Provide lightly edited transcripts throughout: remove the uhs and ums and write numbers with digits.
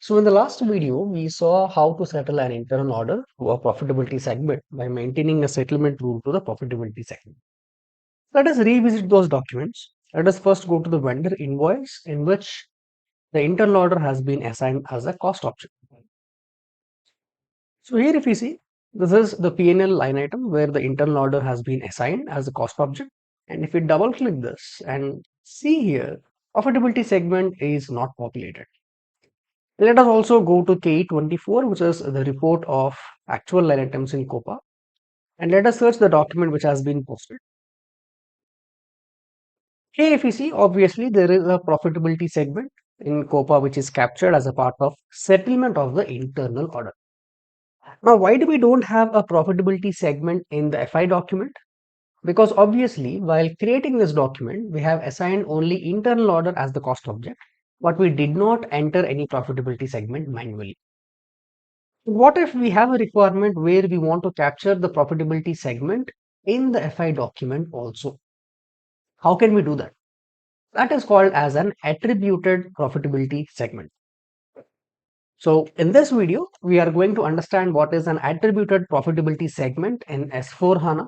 So in the last video, we saw how to settle an internal order to a profitability segment by maintaining a settlement rule to the profitability segment. Let us revisit those documents. Let us first go to the vendor invoice in which the internal order has been assigned as a cost object. So here if you see, this is the P&L line item where the internal order has been assigned as a cost object. And if we double click this and see here, profitability segment is not populated. Let us also go to KE24, which is the report of actual line items in COPA. And let us search the document which has been posted. Here, if you see, obviously there is a profitability segment in COPA which is captured as a part of settlement of the internal order. Now, why do we don't have a profitability segment in the FI document? Because obviously, while creating this document, we have assigned only internal order as the cost object, but we did not enter any profitability segment manually. What if we have a requirement where we want to capture the profitability segment in the FI document also? How can we do that? That is called as an attributed profitability segment. So in this video, we are going to understand what is an attributed profitability segment in S4HANA,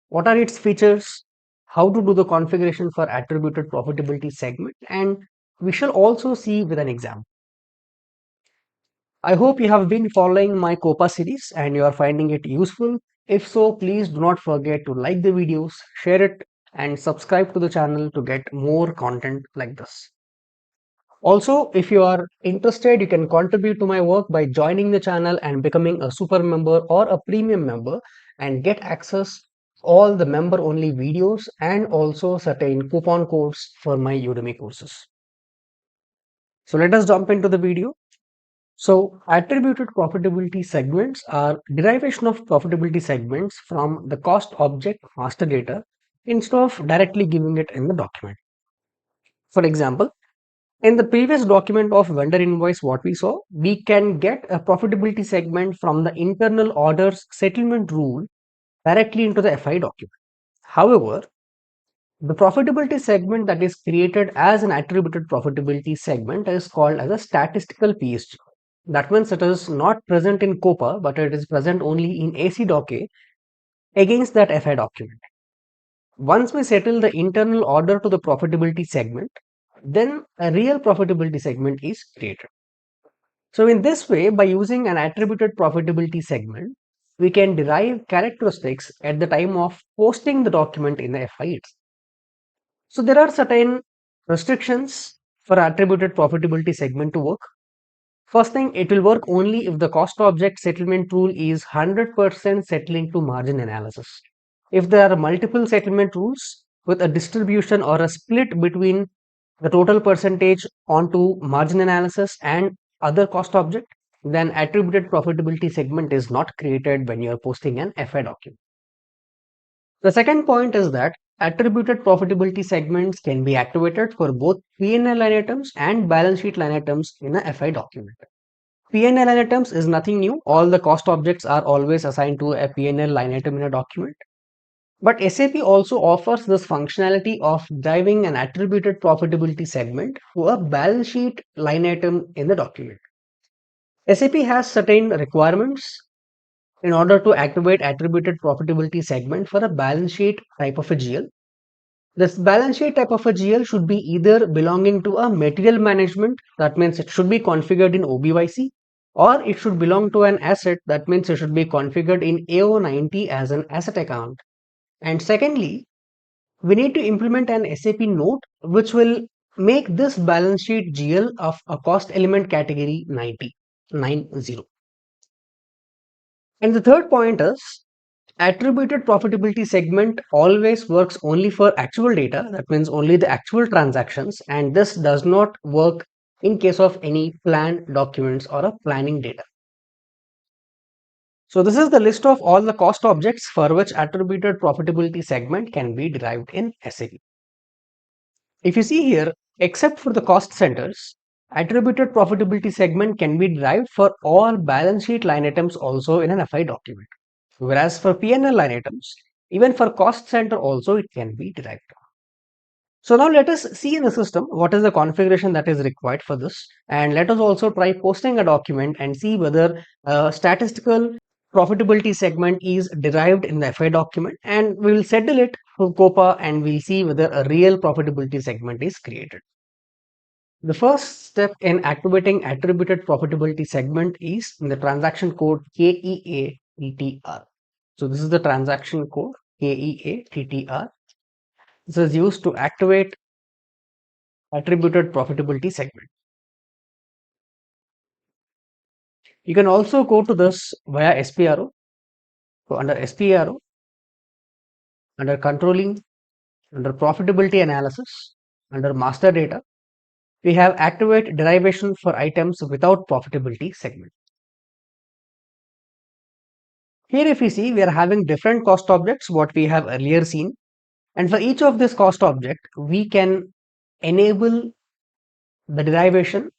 what are its features, how to do the configuration for attributed profitability segment, and we shall also see with an example. I hope you have been following my COPA series and you are finding it useful. If so, please do not forget to like the videos, share it, and subscribe to the channel to get more content like this. Also, if you are interested, you can contribute to my work by joining the channel and becoming a super member or a premium member and get access all the member only videos and also certain coupon codes for my Udemy courses. So let us jump into the video. So attributed profitability segments are derivation of profitability segments from the cost object master data instead of directly giving it in the document. For example, in the previous document of vendor invoice what we saw, we can get a profitability segment from the internal orders settlement rule directly into the FI document. However, the profitability segment that is created as an attributed profitability segment is called as a statistical PSG. That means it is not present in COPA, but it is present only in AC docket against that FI document. Once we settle the internal order to the profitability segment, then a real profitability segment is created. So in this way, by using an attributed profitability segment, we can derive characteristics at the time of posting the document in the FI itself. So there are certain restrictions for attributed profitability segment to work. First thing, it will work only if the cost object settlement rule is 100% settling to margin analysis. If there are multiple settlement rules with a distribution or a split between the total percentage onto margin analysis and other cost object, then attributed profitability segment is not created when you are posting an FI document. The second point is that attributed profitability segments can be activated for both P&L line items and balance sheet line items in a FI document. P&L line items is nothing new. All the cost objects are always assigned to a P&L line item in a document. But SAP also offers this functionality of driving an attributed profitability segment to a balance sheet line item in the document. SAP has certain requirements in order to activate attributed profitability segment for a balance sheet type of a GL. This balance sheet type of a GL should be either belonging to a material management, that means it should be configured in OBYC, or it should belong to an asset, that means it should be configured in AO90 as an asset account. And secondly, we need to implement an SAP note which will make this balance sheet GL of a cost element category 90. And the third point is attributed profitability segment always works only for actual data, that means only the actual transactions, and this does not work in case of any planned documents or a planning data. So this is the list of all the cost objects for which attributed profitability segment can be derived in SAP. If you see here, except for the cost centers, attributed profitability segment can be derived for all balance sheet line items also in an FI document. Whereas for P&L line items, even for cost center also it can be derived. So now let us see in the system what is the configuration that is required for this, and let us also try posting a document and see whether a statistical profitability segment is derived in the FI document, and we will settle it for COPA and we'll see whether a real profitability segment is created. The first step in activating attributed profitability segment is in the transaction code KEATTR. So this is the transaction code KEATTR. This is used to activate attributed profitability segment. You can also go to this via SPRO. So under SPRO, under controlling, under profitability analysis, under master data, we have activate derivation for items without profitability segment. Here if we see, we are having different cost objects what we have earlier seen, and for each of this cost object we can enable the derivation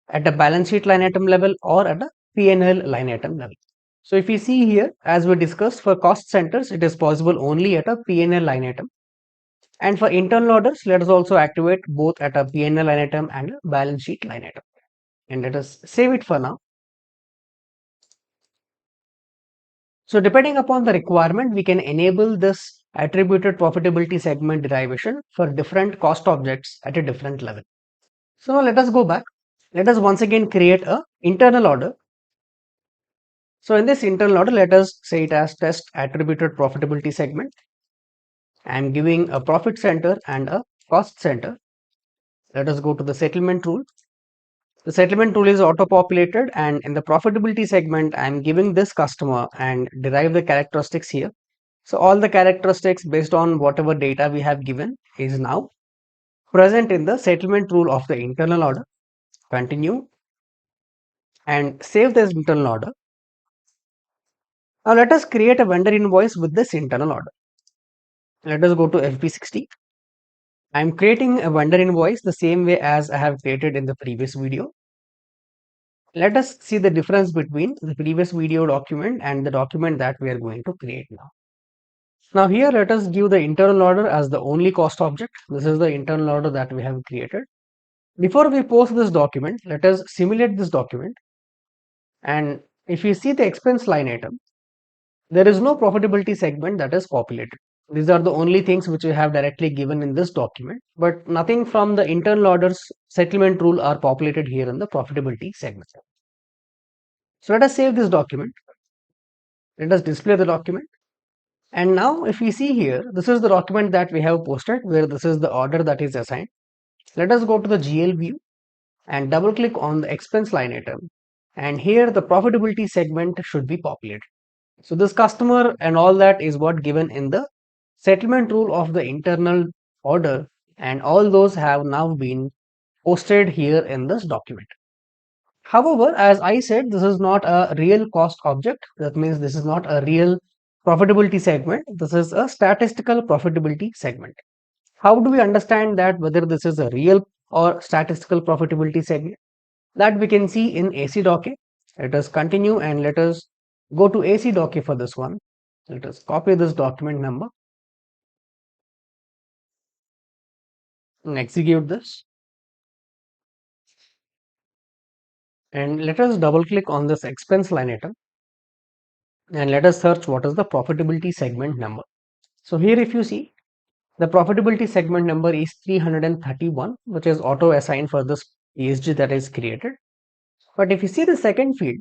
at a balance sheet line item level or at a P&L line item level. So if we see here, as we discussed, for cost centers it is possible only at a P&L line item, and for internal orders let us also activate both at a P&L line item and a balance sheet line item, and let us save it for now. So depending upon the requirement, we can enable this attributed profitability segment derivation for different cost objects at a different level. So now let us go back. Let us once again create a internal order. So in this internal order, let us say it as test attributed profitability segment. I am giving a profit center and a cost center. Let us go to the settlement rule. The settlement rule is auto populated, and in the profitability segment, I am giving this customer and derive the characteristics here. So all the characteristics based on whatever data we have given is now present in the settlement rule of the internal order. Continue and save this internal order. Now let us create a vendor invoice with this internal order. Let us go to FP60. I am creating a vendor invoice the same way as I have created in the previous video. Let us see the difference between the previous video document and the document that we are going to create now. Now here let us give the internal order as the only cost object. This is the internal order that we have created. Before we post this document, let us simulate this document, and if you see the expense line item, there is no profitability segment that is populated. These are the only things which we have directly given in this document, but nothing from the internal orders settlement rule are populated here in the profitability segment. So let us save this document. Let us display the document. And now if we see here, this is the document that we have posted where this is the order that is assigned. Let us go to the GL view and double click on the expense line item, and here the profitability segment should be populated. So this customer and all that is what given in the settlement rule of the internal order, and all those have now been posted here in this document. However, as I said, this is not a real cost object. That means this is not a real profitability segment. This is a statistical profitability segment. How do we understand that whether this is a real or statistical profitability segment? That we can see in AC docket. Let us continue and let us go to AC docket for this one. Let us copy this document number and execute this. And let us double click on this expense line item and let us search what is the profitability segment number. So here if you see, the profitability segment number is 331, which is auto assigned for this PSG that is created. But if you see the second field,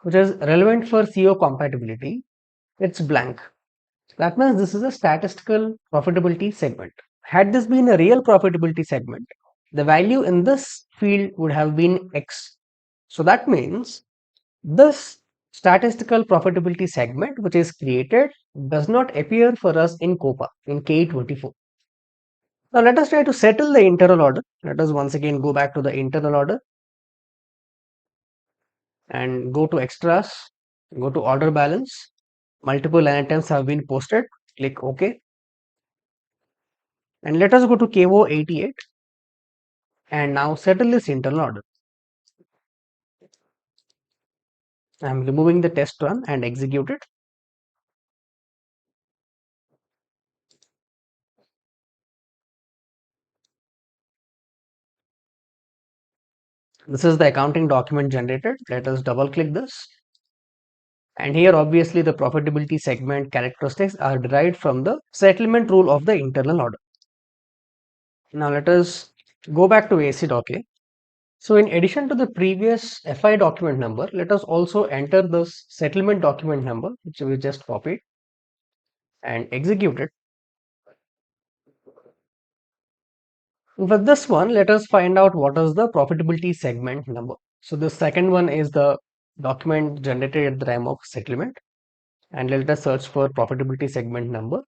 which is relevant for CO compatibility, it's blank. That means this is a statistical profitability segment. Had this been a real profitability segment, the value in this field would have been X. So that means this statistical profitability segment which is created does not appear for us in COPA in K24. Now let us try to settle the internal order. Let us once again go back to the internal order and go to extras, go to order balance. Multiple line items have been posted. Click OK. And let us go to KO88 and now settle this internal order. I am removing the test run and execute it. This is the accounting document generated. Let us double click this. And here obviously the profitability segment characteristics are derived from the settlement rule of the internal order. Now let us go back to AC document. So in addition to the previous FI document number, let us also enter this settlement document number, which we just copied and execute it. With this one, let us find out what is the profitability segment number. So the second one is the document generated at the time of settlement, and let us search for profitability segment number.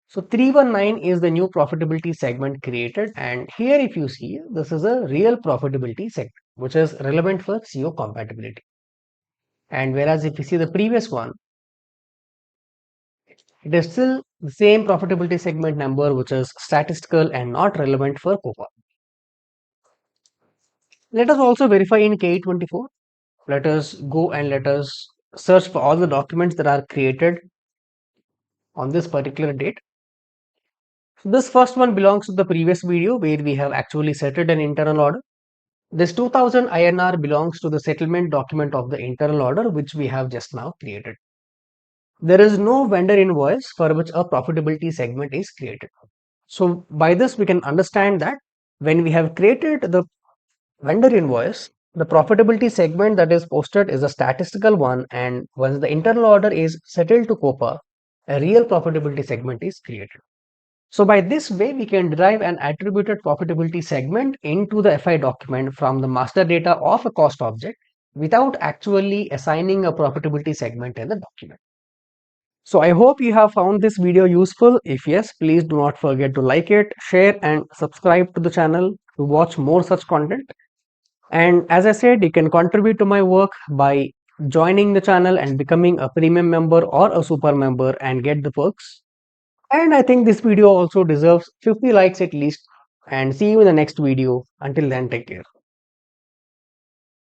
So 319 is the new profitability segment created, and here if you see, this is a real profitability segment which is relevant for CO compatibility. And whereas if you see the previous one, it is still the same profitability segment number which is statistical and not relevant for COPA. Let us also verify in K24. Let us go and let us search for all the documents that are created on this particular date. So this first one belongs to the previous video where we have actually settled an internal order. This 2000 INR belongs to the settlement document of the internal order which we have just now created. There is no vendor invoice for which a profitability segment is created. So by this we can understand that when we have created the vendor invoice, the profitability segment that is posted is a statistical one, and once the internal order is settled to COPA, a real profitability segment is created. So by this way, we can derive an attributed profitability segment into the FI document from the master data of a cost object without actually assigning a profitability segment in the document. So I hope you have found this video useful. If yes, please do not forget to like it, share and subscribe to the channel to watch more such content. And as I said, you can contribute to my work by joining the channel and becoming a premium member or a super member and get the perks. And I think this video also deserves 50 likes at least. And see you in the next video. Until then, take care.